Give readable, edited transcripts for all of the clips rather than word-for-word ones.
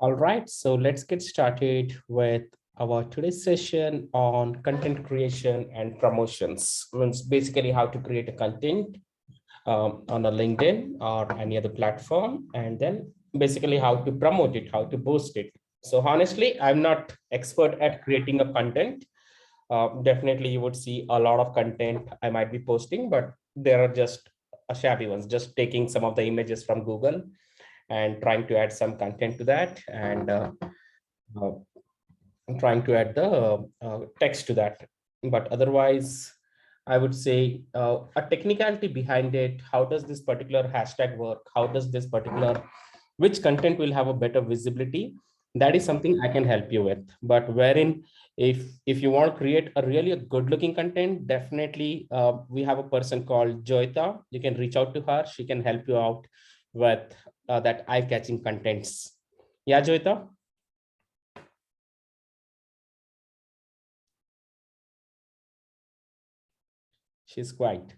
All right, so let's get started with our today's session on content creation and promotions. Means basically how to create a content on a LinkedIn or any other platform, and then basically how to promote it, how to boost it. So honestly, I'm not expert at creating a content. Definitely, you would see a lot of content I might be posting, but there are just a shabby ones, just taking some of the images from Google and trying to add some content to that and uh, trying to add the text to that. But otherwise, I would say a technicality behind it. How does this particular hashtag work? How does this particular, which content will have a better visibility? That is something I can help you with. But wherein, if you want to create a really good looking content, definitely we have a person called Joita. You can reach out to her. She can help you out with that eye catching contents. Yeah, Joita. She's quiet.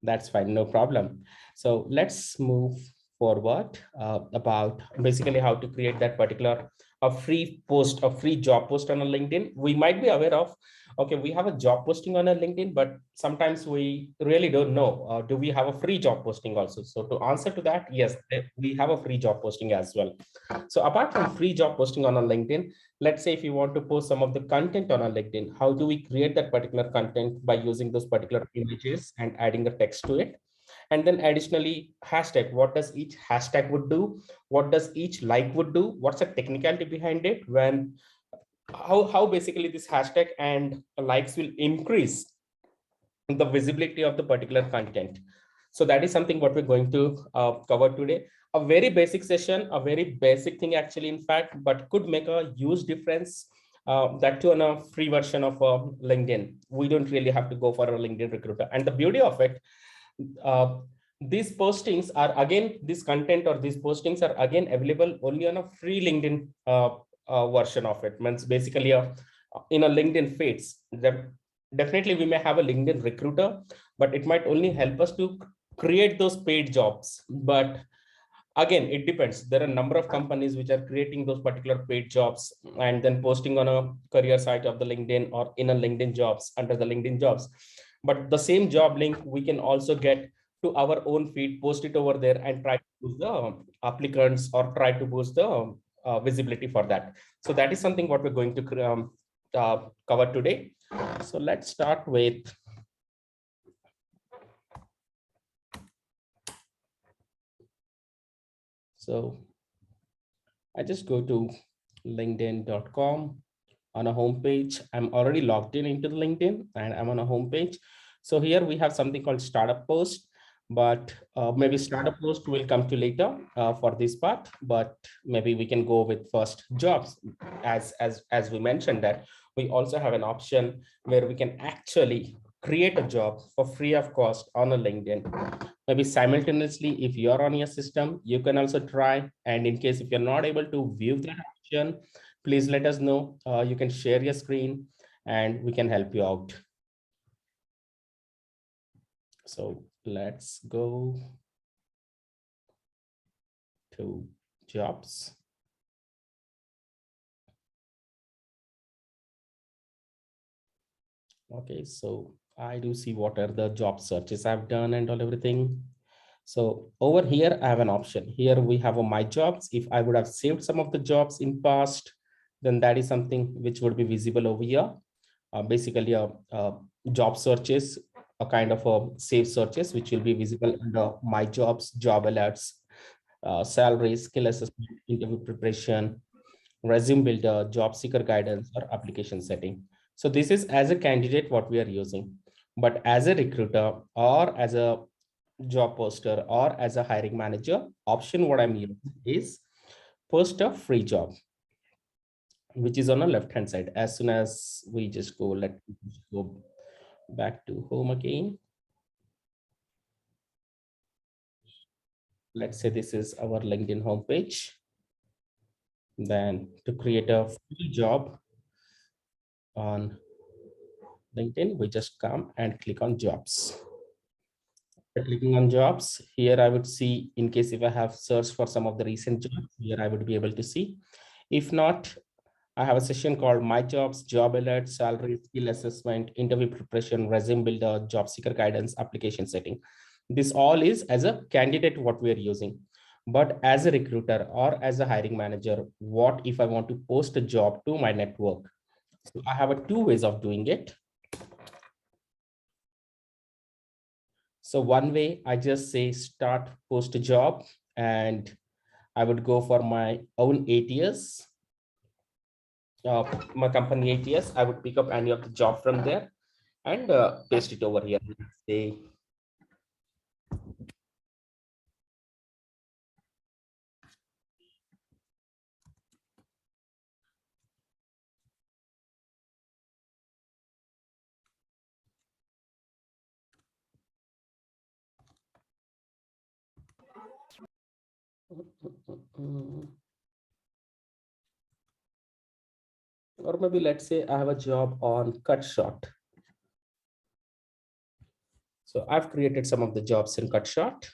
That's fine, no problem. So let's move forward about basically how to create that particular a free post, a free job post on a LinkedIn. We might be aware of, okay, we have a job posting on a LinkedIn, but sometimes we really don't know, do we have a free job posting also? So to answer to that, yes, we have a free job posting as well. So apart from free job posting on a LinkedIn, let's say if you want to post some of the content on our LinkedIn, how do we create that particular content by using those particular images and adding the text to it? And then additionally, hashtag, what does each hashtag would do? What does each like would do? What's the technicality behind it? When, how basically this hashtag and likes will increase the visibility of the particular content. So that is something what we're going to cover today. A very basic session, a very basic thing actually, in fact, but could make a huge difference. That too on a free version of LinkedIn. We don't really have to go for a LinkedIn recruiter. And the beauty of it, uh, these postings are again, this content or these postings are again available only on a free LinkedIn version of it. Means basically a in a LinkedIn feeds. Definitely we may have a LinkedIn recruiter, but it might only help us to create those paid jobs. But again, it depends. There are a number of companies which are creating those particular paid jobs and then posting on a career site of the LinkedIn or in a LinkedIn jobs under the LinkedIn jobs. But the same job link we can also get to our own feed, post it over there and try to boost the applicants or try to boost the visibility for that. So that is something what we're going to cover today. So let's start with, so I just go to linkedin.com. On a home page, I'm already logged in into the LinkedIn and I'm on a home page. So here we have something called startup post, but maybe startup post will come to later for this part, but maybe we can go with first jobs. As we mentioned that we also have an option where we can actually create a job for free of cost on a LinkedIn. Maybe simultaneously, if you're on your system, you can also try. And in case if you're not able to view that option, please let us know. You can share your screen and we can help you out. So let's go to jobs. Okay, so I do see what are the job searches I've done and all everything. So over here, I have an option. Here we have a my jobs. If I would have saved some of the jobs in past, then that is something which would be visible over here. Basically, job searches, a kind of a save searches, which will be visible under my jobs, job alerts, salary, skill assessment, interview preparation, resume builder, job seeker guidance, or application setting. So this is as a candidate what we are using. But as a recruiter or as a job poster or as a hiring manager, option what I'm using is post a free job, which is on the left hand side. As soon as we just go, let's go back to home again. Let's say this is our LinkedIn homepage. Then to create a free job on LinkedIn, we just come and click on jobs. Clicking on jobs here, I would see in case if I have searched for some of the recent jobs here, I would be able to see. If not, I have a session called My Jobs, Job Alert, Salary, Skill Assessment, Interview Preparation, Resume Builder, Job Seeker Guidance, Application Setting. This all is as a candidate what we are using. But as a recruiter or as a hiring manager, what if I want to post a job to my network? So I have two ways of doing it. So one way I just say start post a job, and I would go for my own ATS, my company ATS. I would pick up any of the job from there and paste it over here. Say, or maybe let's say I have a job on CutShort. So I've created some of the jobs in CutShort.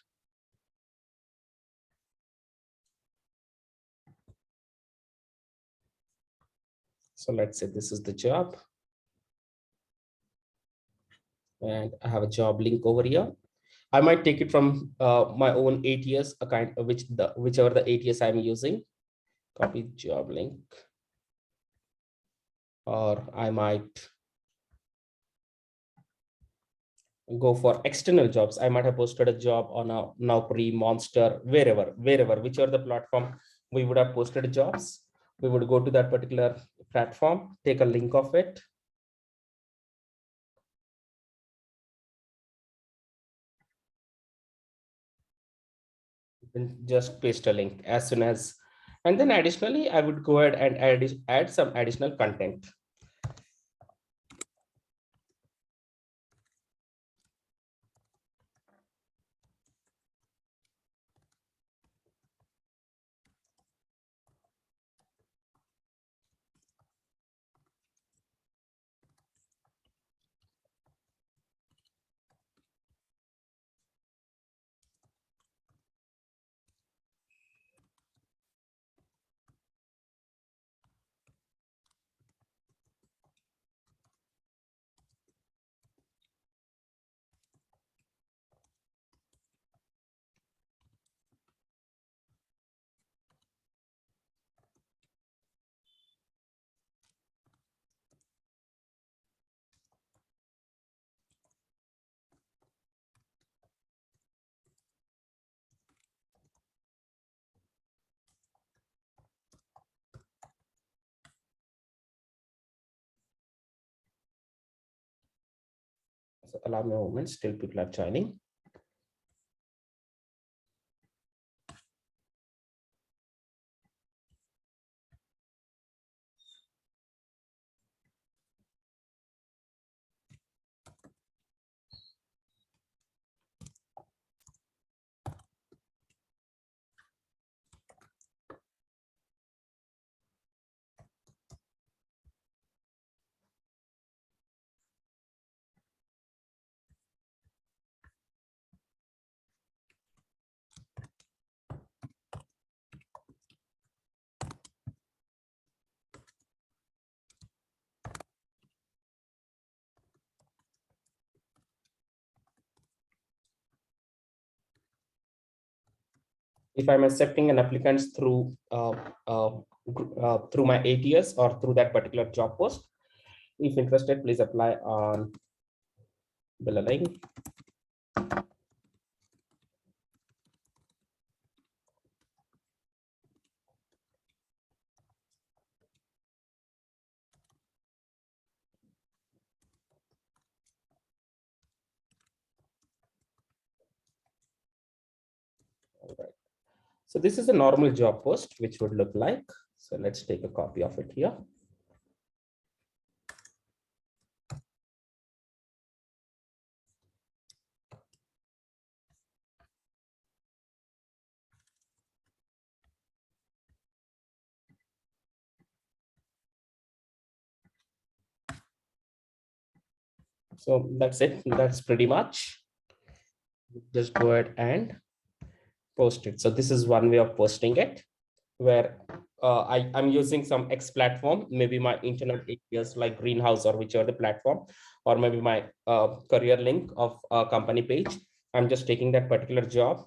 So let's say this is the job, and I have a job link over here. I might take it from my own ATS, a kind of whichever the ATS I'm using. Copy job link, or I might go for external jobs. I might have posted a job on a Naukri, Monster, wherever, whichever the platform we would have posted jobs. We would go to that particular platform, take a link of it. And just paste a link as soon as, and then additionally, I would go ahead and add some additional content. So allow me a moment, still people are joining. If I'm accepting an applicant through my ATS or through that particular job post, if interested, please apply on below link. All right. So this is a normal job post, which would look like. So let's take a copy of it here. So that's it. That's pretty much. just go ahead and post it. So this is one way of posting it, where I'm using some X platform, maybe my internet APIs like Greenhouse or whichever the platform, or maybe my career link of a company page. I'm just taking that particular job,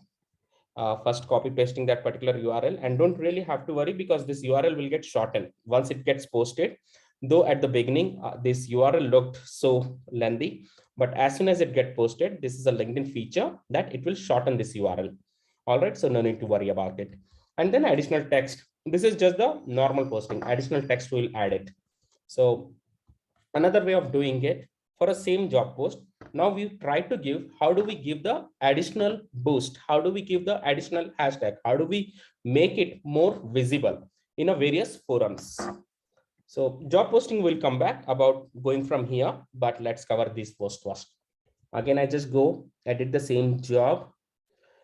first copy pasting that particular URL, and don't really have to worry because this URL will get shortened once it gets posted. Though at the beginning, this URL looked so lengthy, but as soon as it gets posted, this is a LinkedIn feature that it will shorten this URL. All right, so no need to worry about it. And then additional text. This is just the normal posting. Additional text will add it. So another way of doing it for a same job post. Now we try to give, how do we give the additional boost? How do we give the additional hashtag? How do we make it more visible in a various forums? So job posting will come back about going from here, but let's cover this post first. Again, I just go edit the same job.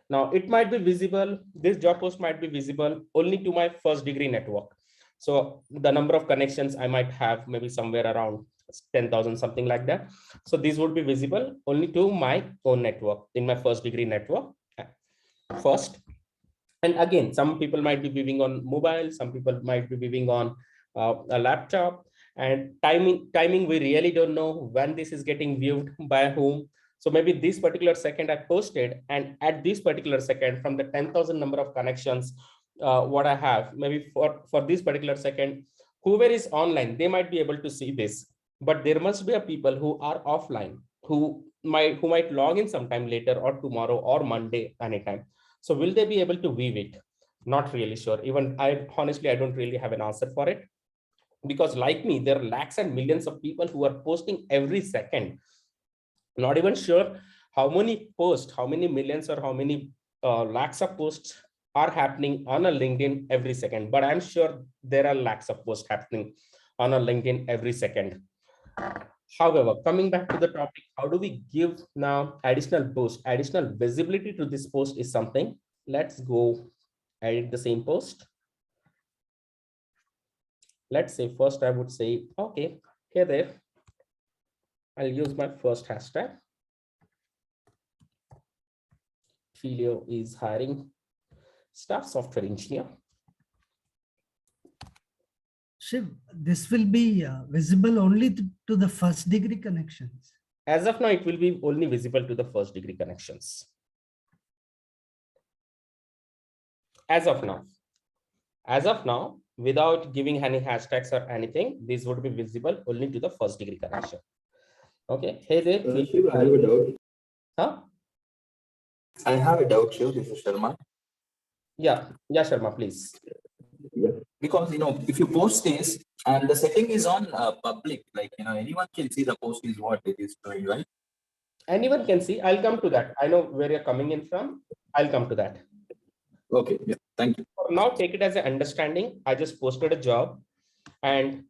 Now it might be visible, this job post might be visible only to my first degree network. So the number of connections I might have maybe somewhere around 10,000, something like that. So these would be visible only to my own network, in my first degree network first. And again, some people might be viewing on mobile, some people might be viewing on a laptop, and timing we really don't know when this is getting viewed by whom. So maybe this particular second I posted, and at this particular second from the 10,000 number of connections, what I have, maybe for this particular second, whoever is online, they might be able to see this, but there must be a people who are offline, who might log in sometime later or tomorrow or Monday anytime. So will they be able to view it? Not really sure. Even I honestly, I don't really have an answer for it, because like me, there are lakhs and millions of people who are posting every second. Not even sure how many posts, how many millions or how many lakhs of posts are happening on a LinkedIn every second, but I'm sure there are lakhs of posts happening on a LinkedIn every second. However, coming back to the topic, how do we give now additional boost, additional visibility to this post is something. Let's go edit the same post. Let's say first I would say, okay, here there, I'll use my first hashtag. Twilio is hiring staff software engineer. Shiv, this will be visible only to the first degree connections. As of now, it will be only visible to the first degree connections. As of now, without giving any hashtags or anything, this would be visible only to the first degree connection. Okay. Hey there. Shiv, I have a doubt. Huh? I have a doubt, Shiv. This is Sharma. Yeah, Sharma, please. Yeah. Because if you post this and the setting is on public, like anyone can see the post is what it is doing, right? Anyone can see. I'll come to that. I know where you're coming in from. I'll come to that. Okay. Yeah. Thank you. For now, take it as an understanding. I just posted a job, and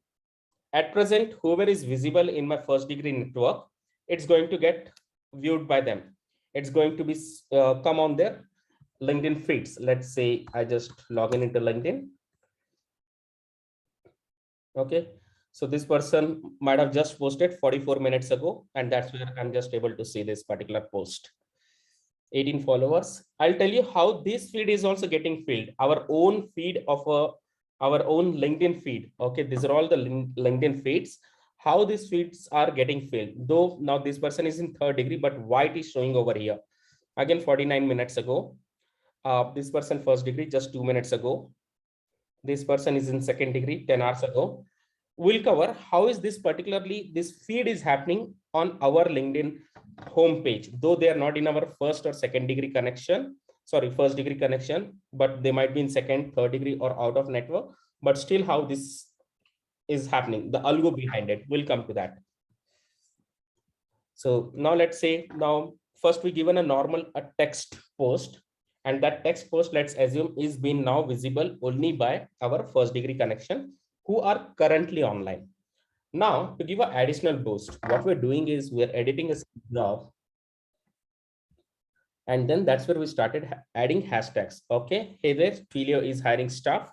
at present, whoever is visible in my first degree network, it's going to get viewed by them. It's going to be come on their LinkedIn feeds. Let's say I just log in into LinkedIn. Okay, so this person might have just posted 44 minutes ago, and that's where I'm just able to see this particular post. 18 followers. I'll tell you how this feed is also getting filled. Our own feed of our own LinkedIn feed. Okay, these are all the LinkedIn feeds. How these feeds are getting filled. Though now this person is in third degree, but why it is showing over here? Again, 49 minutes ago. This person first degree just 2 minutes ago. This person is in second degree 10 hours ago. We'll cover how is this feed is happening on our LinkedIn homepage, though they are not in our first or second degree connection, first degree connection, but they might be in second, third degree or out of network, but still how this is happening, the algo behind it, we'll come to that. So now let's say, now first we given a text post, and that text post, let's assume, is being now visible only by our first degree connection who are currently online. Now to give an additional boost, what we're doing is we're editing a job, and then that's where we started adding hashtags. Okay, hey there, Twilio is hiring staff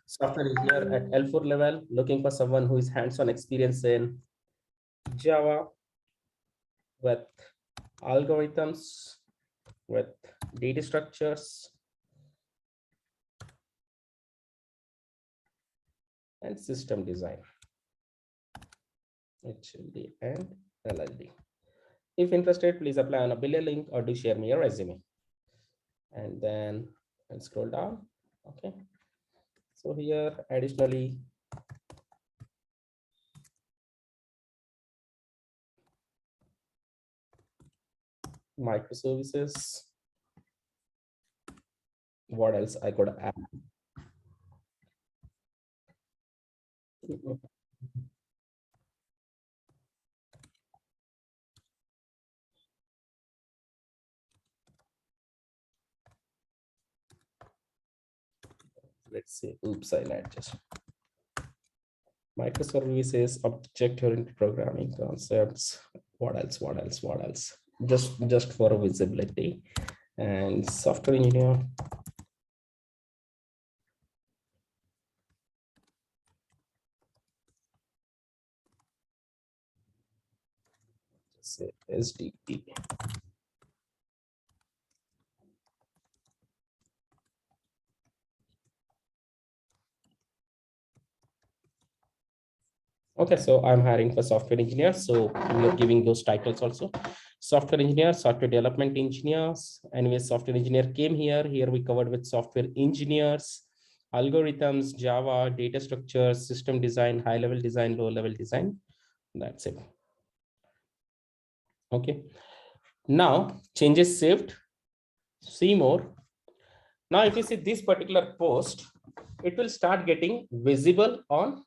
software engineer at L4 level, looking for someone who is hands-on experience in Java with algorithms with data structures and system design, HLD and LLD. If interested, please apply on a below link or do share me your resume. And then I'll scroll down. Okay. So here, additionally, microservices. What else I could add? Let's say, oops, I lied just. Microservices, object-oriented programming concepts. What else? What else? What else? Just for visibility. And software engineer. Say SDP. Okay, so I'm hiring for software engineers. So we are giving those titles also. Software engineer, software development engineers. Anyway, software engineer came here. Here we covered with software engineers, algorithms, Java, data structures, system design, high-level design, low-level design. That's it. Okay. Now changes saved. See more. Now, if you see this particular post, it will start getting visible on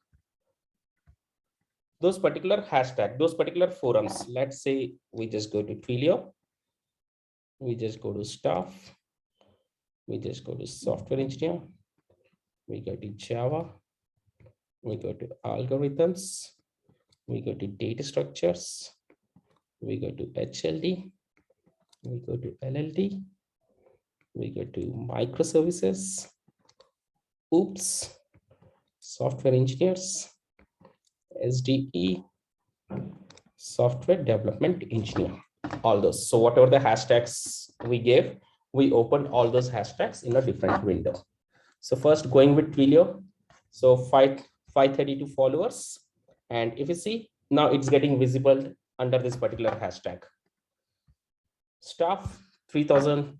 those particular hashtag, those particular forums. Let's say we just go to Twilio, we just go to staff, we just go to software engineer, we go to Java, we go to algorithms, we go to data structures, we go to HLD, we go to LLD, we go to microservices, oops, software engineers, SDE, software development engineer, all those. So whatever the hashtags we gave, we opened all those hashtags in a different window. So first going with Twilio, so 532 followers. And if you see, now it's getting visible under this particular hashtag. Staff, 3000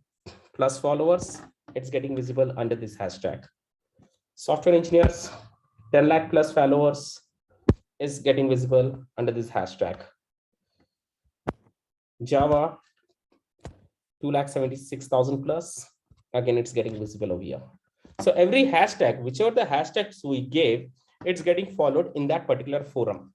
plus followers, it's getting visible under this hashtag. Software engineers, 10 lakh plus followers is getting visible under this hashtag. Java, 276,000 plus, again, it's getting visible over here. So every hashtag, whichever the hashtags we gave, it's getting followed in that particular forum.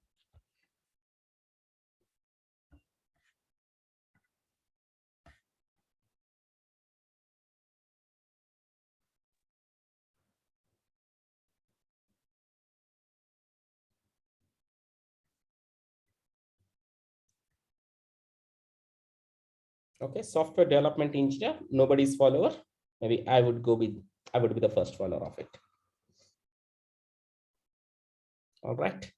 Okay, software development engineer, nobody's follower. Maybe I would be the first follower of it. All right.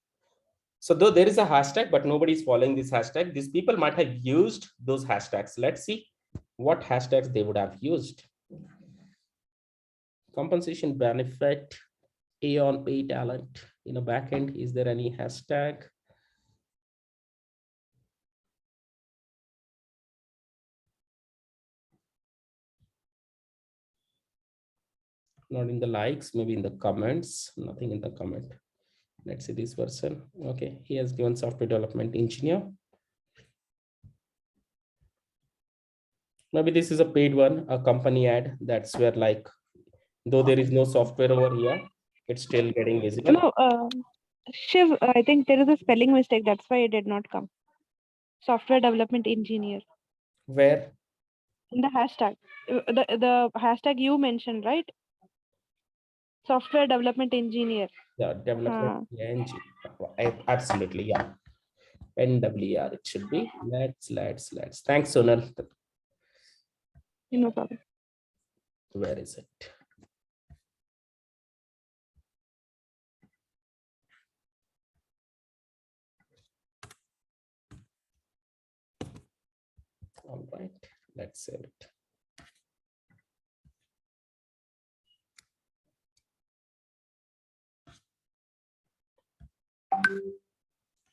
So though there is a hashtag, but nobody is following this hashtag, these people might have used those hashtags. Let's see what hashtags they would have used. Compensation benefit, Aon pay talent. In a backend, is there any hashtag? Not in the likes, maybe in the comments, nothing in the comment. Let's see this person. Okay, he has given software development engineer. Maybe this is a paid one, a company ad. That's where, like, though there is no software over here, it's still getting visible. No, Shiv, I think there is a spelling mistake. That's why it did not come. Software development engineer. Where? In the hashtag. The hashtag you mentioned, right? Software development engineer. Yeah, development engine. Absolutely, yeah. NWR, it should be. Let's. Thanks, Sonal. No problem. Where is it? All right, let's save it.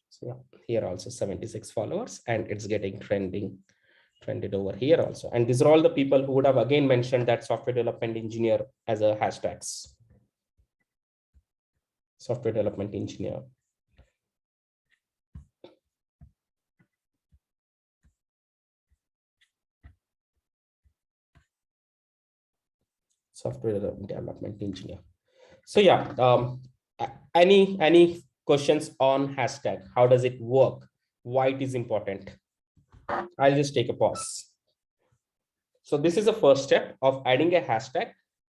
So yeah, here also 76 followers, and it's getting trended over here also. And these are all the people who would have again mentioned that software development engineer as a hashtags. Software development engineer. Software development engineer. So yeah, any questions on hashtag? How does it work? Why it is important? I'll just take a pause. So this is the first step of adding a hashtag,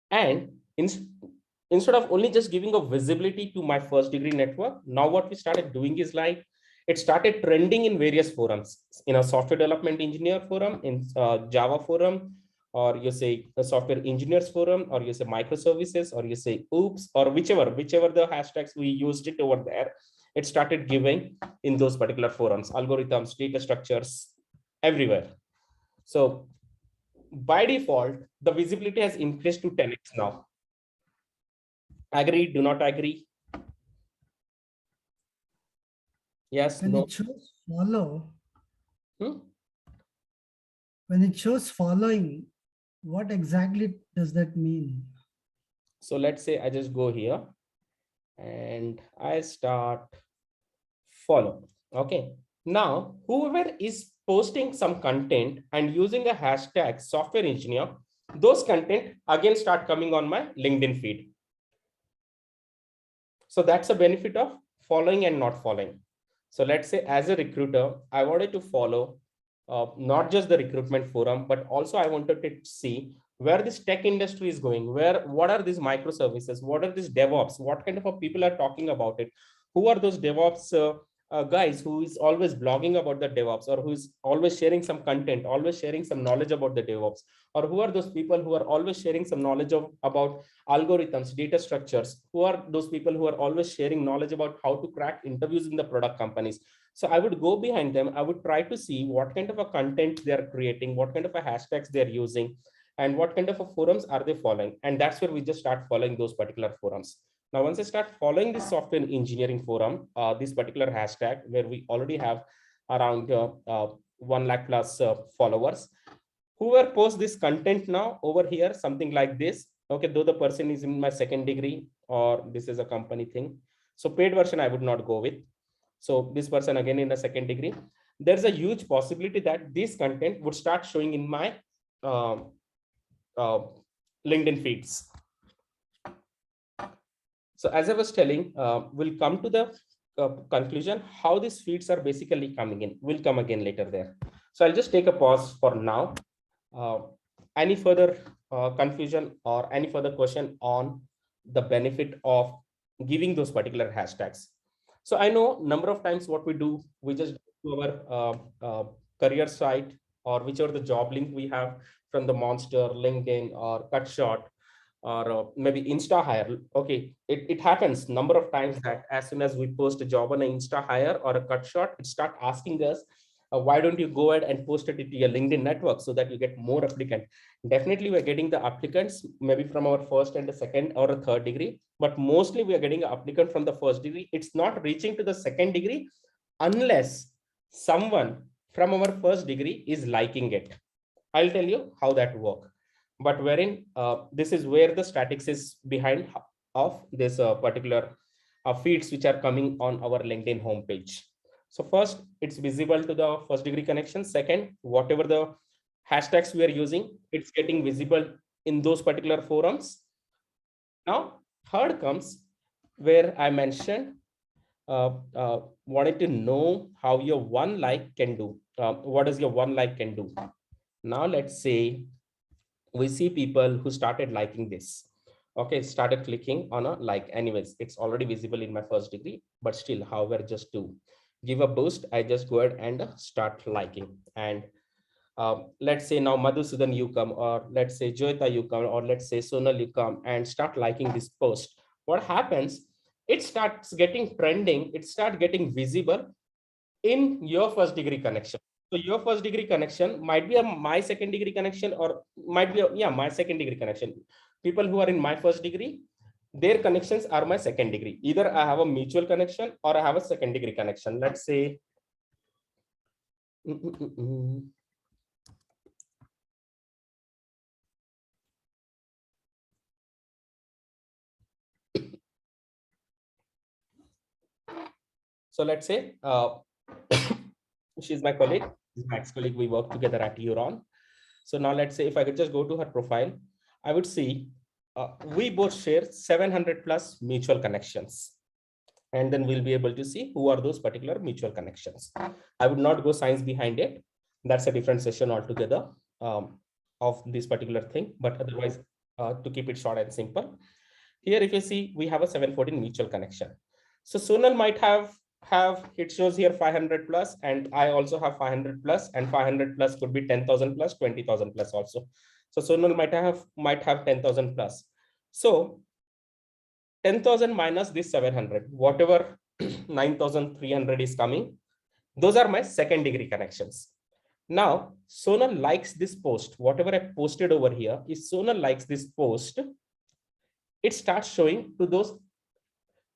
and instead of only just giving a visibility to my first degree network, now what we started doing is like it started trending in various forums, in a software development engineer forum, in Java forum, or you say a software engineers forum, or you say microservices, or you say oops, or whichever the hashtags we used it over there, it started giving in those particular forums, algorithms, data structures, everywhere. So by default, the visibility has increased to 10x now. Agree, do not agree? Yes, When no. it shows follow, Hmm? when it shows following, what exactly does that mean? So let's say I just go here and I start follow. Okay. Now, whoever is posting some content and using a hashtag software engineer, those content again start coming on my LinkedIn feed. So that's a benefit of following and not following. So let's say as a recruiter, I wanted to follow not just the recruitment forum, but also I wanted to see where this tech industry is going, what are these microservices, what are these DevOps, what kind of people are talking about it, who are those DevOps guys who is always blogging about the DevOps, or who is always sharing some content, always sharing some knowledge about the DevOps, or who are those people who are always sharing some knowledge about algorithms, data structures, who are those people who are always sharing knowledge about how to crack interviews in the product companies. So I would go behind them. I would try to see what kind of a content they are creating, what kind of a hashtags they're using, and what kind of a forums are they following. And that's where we just start following those particular forums. Now, once I start following this software engineering forum, this particular hashtag where we already have around 1 lakh plus followers, whoever posts this content now over here, something like this, okay, though the person is in my second degree or this is a company thing. So paid version, I would not go with. So this person again in the second degree, there's a huge possibility that this content would start showing in my LinkedIn feeds. So as I was telling, we'll come to the conclusion how these feeds are basically coming in. We'll come again later there. So I'll just take a pause for now. Any further confusion or any further question on the benefit of giving those particular hashtags? So I know number of times what we do, we just go to our career site or whichever the job link we have from the Monster, LinkedIn, or CutShot, or maybe Insta Hire. Okay, it happens number of times that as soon as we post a job on an Insta Hire or a CutShot, it start asking us, why don't you go ahead and post it to your LinkedIn network so that you get more applicant? Definitely we're getting the applicants maybe from our first and the second or a third degree, but mostly we are getting an applicant from the first degree. It's not reaching to the second degree unless someone from our first degree is liking it. I'll tell you how that works. But wherein this is where the statistics is behind of this particular feeds which are coming on our LinkedIn homepage. So first, it's visible to the first degree connection. Second, whatever the hashtags we are using, it's getting visible in those particular forums. Now, third comes where I mentioned wanted to know how your one like can do. What does your one like can do? Now, let's say we see people who started liking this. Okay, started clicking on a like. Anyways, it's already visible in my first degree, but still, however, just to give a boost, I just go ahead and start liking. And let's say now Madhusudan you come, or let's say Joyita you come, or let's say Sonal you come and start liking this post. What happens? It starts getting trending. It starts getting visible in your first degree connection. So your first degree connection might be my second degree connection, or might be my second degree connection. People who are in my first degree, their connections are my second degree. Either I have a mutual connection or I have a second degree connection. Let's say, so let's say she's my colleague, my ex-colleague, we work together at Euron. So now let's say if I could just go to her profile, I would see we both share 700 plus mutual connections. And then we'll be able to see who are those particular mutual connections. I would not go science behind it. That's a different session altogether of this particular thing. But otherwise, to keep it short and simple, here if you see, we have a 714 mutual connection. So Sonal might have it shows here 500 plus, and I also have 500 plus, and 500 plus could be 10,000 plus, 20,000 plus also. So Sonal might have 10,000 plus. So 10,000 minus this 700, whatever 9,300 is coming, those are my second degree connections. Now, Sonal likes this post, whatever I posted over here, if Sonal likes this post, it starts showing to those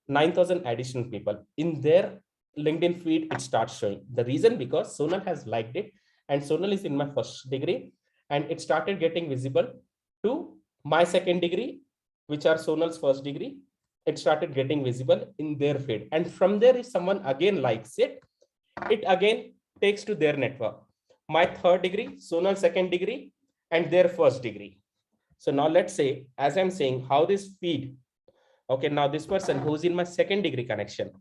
9,000 additional people in their LinkedIn feed. It starts showing. The reason because Sonal has liked it, and Sonal is in my first degree, and it started getting visible to my second degree, which are Sonal's first degree. It started getting visible in their feed, and from there, if someone again likes it, it again takes to their network. My third degree, Sonal second degree, and their first degree. So now let's say, as I'm saying, how this feed. Okay, now this person who's in my second degree connection,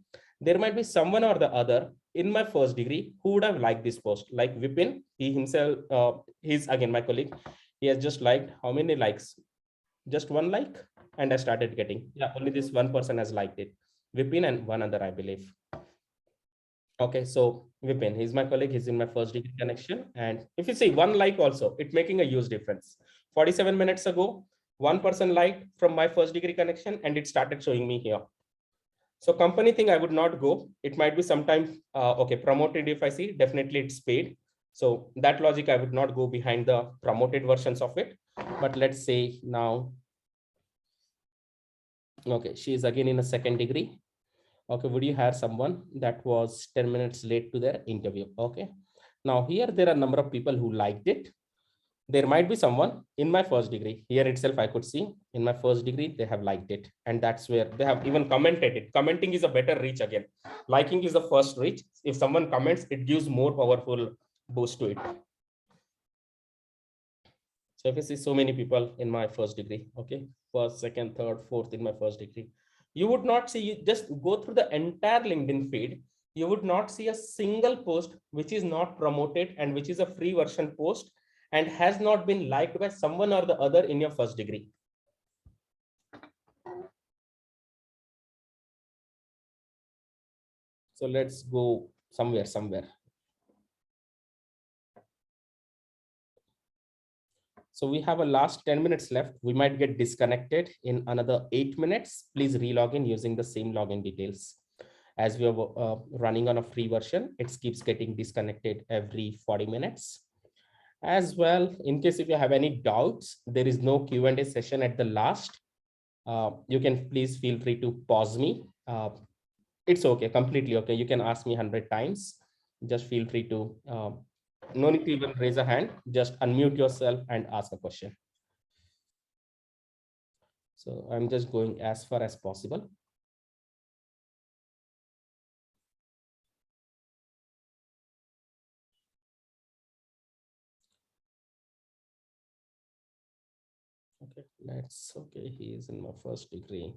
there might be someone or the other in my first degree who would have liked this post, like Vipin. He himself, he's again my colleague. He has just liked how many likes? Just one like, and I started getting, yeah, only this one person has liked it. Vipin and one other, I believe. Okay, so Vipin, he's my colleague. He's in my first degree connection. And if you see one like also, it's making a huge difference. 47 minutes ago, one person liked from my first degree connection, and it started showing me here. So company thing, I would not go. It might be sometime, okay, promoted if I see, definitely it's paid. So that logic, I would not go behind the promoted versions of it. But let's say now, okay, she is again in a second degree. Okay, would you hire someone that was 10 minutes late to their interview? Okay, now here there are a number of people who liked it. There might be someone in my first degree. Here itself, I could see in my first degree, they have liked it. And that's where they have even commented it. Commenting is a better reach again. Liking is the first reach. If someone comments, it gives more powerful boost to it. So if you see so many people in my first degree, okay, first, second, third, fourth in my first degree, you would not see, you just go through the entire LinkedIn feed. You would not see a single post which is not promoted and which is a free version post and has not been liked by someone or the other in your first degree. So let's go somewhere. So we have a last 10 minutes left. We might get disconnected in another 8 minutes. Please relog in using the same login details. As we are running on a free version, it keeps getting disconnected every 40 minutes. As well, in case if you have any doubts, there is no Q&A session at the last. You can please feel free to pause me. It's okay, completely okay. You can ask me 100 times. Just feel free to, no need to even raise a hand, just unmute yourself and ask a question. So I'm just going as far as possible. Okay, he is in my first degree.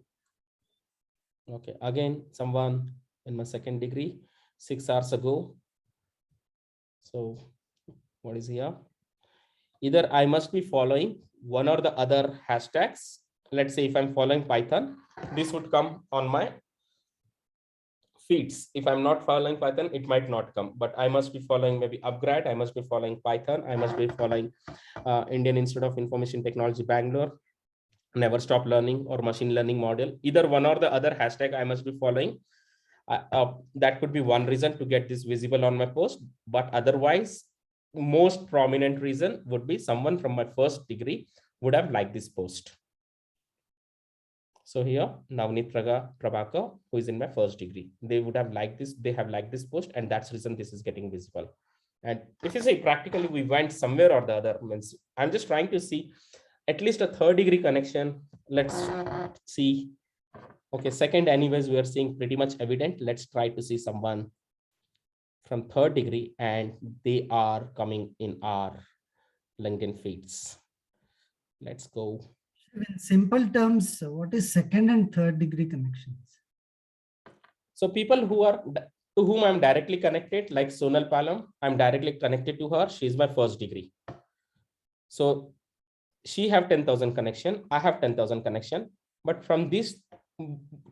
Okay, again, someone in my second degree, 6 hours ago. So what is here? Either I must be following one or the other hashtags. Let's say if I'm following Python, this would come on my feeds. If I'm not following Python, it might not come, but I must be following maybe Upgrad. I must be following Python. I must be following Indian Institute of Information Technology, Bangalore, Never Stop Learning, or machine learning model. Either one or the other hashtag I must be following. That could be one reason to get this visible on my post, but otherwise, most prominent reason would be someone from my first degree would have liked this post. So here, Navneet Prabhakar, who is in my first degree, they would have liked this. They have liked this post, and that's the reason this is getting visible. And if you say practically, we went somewhere or the other, means I'm just trying to see at least a third degree connection. Let's see. Okay, second, anyways, we are seeing pretty much evident. Let's try to see someone from third degree, and they are coming in our LinkedIn feeds. Let's go. In simple terms, what is second and third degree connections? So people who are to whom I'm directly connected, like Sonal Palam, I'm directly connected to her. She's my first degree. So she have 10,000 connection. I have 10,000 connection. But from this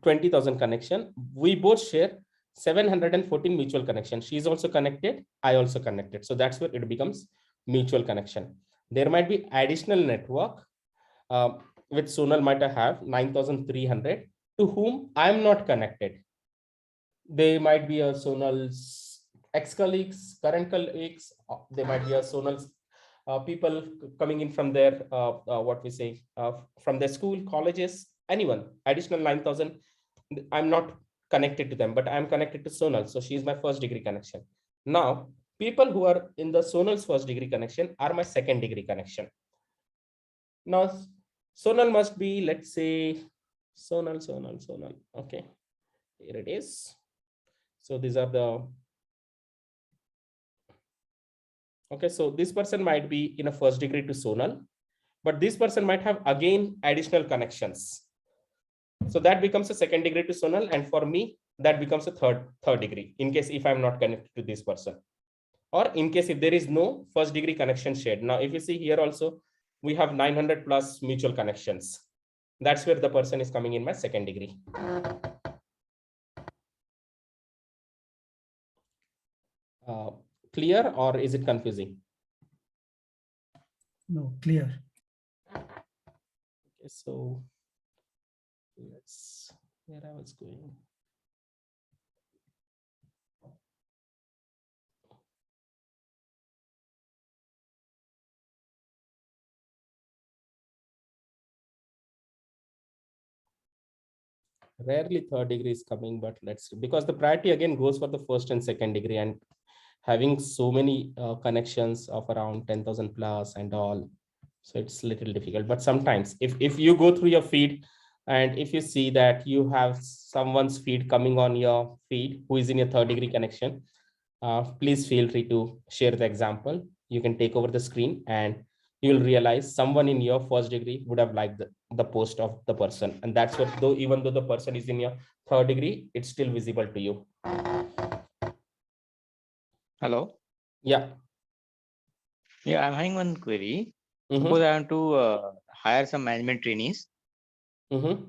20,000 connection, we both share 714 mutual connection. She's also connected. I also connected. So that's where it becomes mutual connection. There might be additional network which Sonal might have 9,300 to whom I'm not connected. They might be a Sonal's ex-colleagues, current colleagues. They might be a Sonal's people coming in from their from their school, colleges, anyone. Additional 9,000. I'm not connected to them, but I'm connected to Sonal. So she is my first degree connection. Now, people who are in the Sonal's first degree connection are my second degree connection. Now, Sonal must be, let's say, Sonal. Okay, here it is. So these are the, okay, so this person might be in a first degree to Sonal, but this person might have again additional connections. So that becomes a second degree to Sonal, and for me, that becomes a third degree in case if I'm not connected to this person, or in case if there is no first degree connection shared. Now, if you see here also, we have 900 plus mutual connections. That's where the person is coming in my second degree. Clear, or is it confusing? No, clear. Okay, so let's, where I was going. Rarely third degree is coming, but let's, because the priority again goes for the first and second degree, and having so many connections of around 10,000 plus and all, so it's a little difficult. But sometimes if you go through your feed and if you see that you have someone's feed coming on your feed who is in your third degree connection, please feel free to share the example. You can take over the screen and you'll realize someone in your first degree would have liked the post of the person. And that's what, though, even though the person is in your third degree, it's still visible to you. Hello. Yeah. Yeah, I'm having one query. Mhm. Suppose I want to hire some management trainees.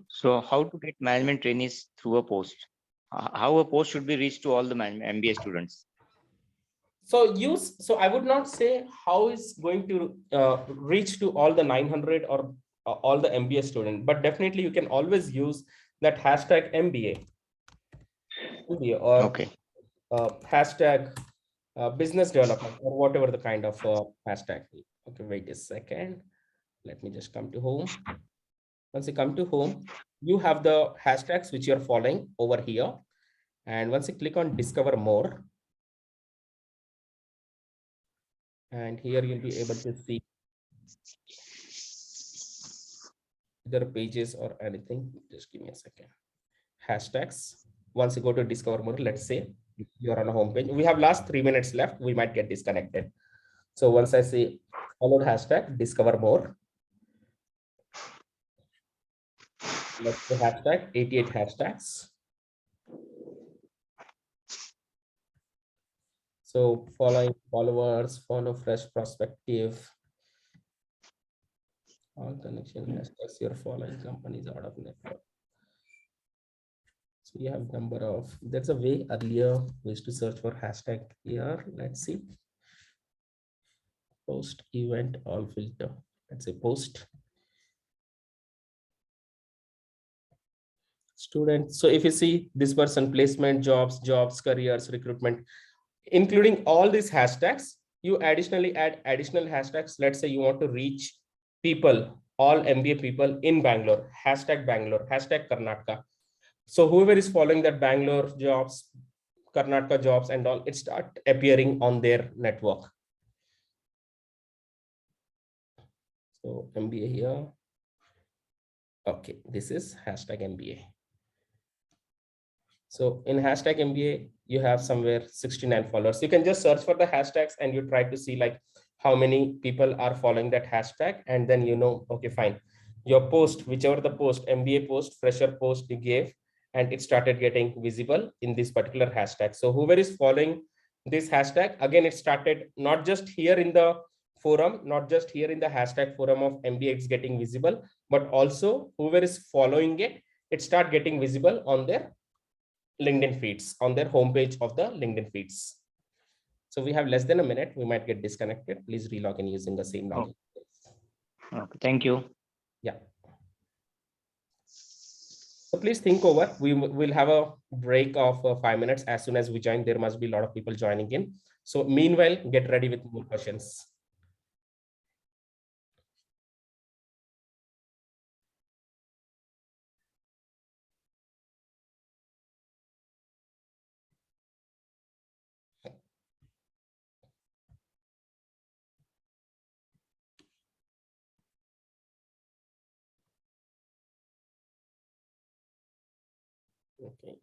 So how to get management trainees through a post? How a post should be reached to all the MBA students? So I would not say how it's going to reach to all the 900 or all the MBA student, but definitely you can always use that hashtag MBA or Okay. hashtag business development or whatever the kind of hashtag. Okay, wait a second. Let me just come to home. Once you come to home, you have the hashtags which you're following over here. And once you click on discover more, and here you'll be able to see either pages or anything. Just give me a second. Hashtags. Once you go to discover more, let's say you're on a home page. We have last 3 minutes left. We might get disconnected. So once I say followed hashtag, discover more. Let's say hashtag 88 hashtags. So following followers, follow fresh perspective. All connection hashtags you're following companies out of network. So you have number of, there's a way earlier we used to search for hashtag here. Let's see. Post event all filter. Let's say post student. So if you see this person, placement, jobs, careers, recruitment, including all these hashtags, you additionally add additional hashtags. Let's say you want to reach people all MBA people in Bangalore, hashtag Bangalore, hashtag Karnataka. So whoever is following that Bangalore jobs, Karnataka jobs and all, it start appearing on their network. So MBA here. Okay, this is hashtag MBA. So in hashtag MBA, you have somewhere 69 followers. You can just search for the hashtags and you try to see like how many people are following that hashtag. And then, you know, okay, fine. Your post, whichever the post, MBA post, fresher post you gave, and it started getting visible in this particular hashtag. So whoever is following this hashtag, again, it started not just here in the forum, not just here in the hashtag forum of MBA it's getting visible, but also whoever is following it, it start getting visible on their LinkedIn feeds, on their homepage of the LinkedIn feeds. So we have less than a minute. We might get disconnected. Please relog in using the same login. Okay, thank you. Yeah. So please think over. We will have a break of 5 minutes. As soon as we join, there must be a lot of people joining in. So meanwhile, get ready with more questions. Okay.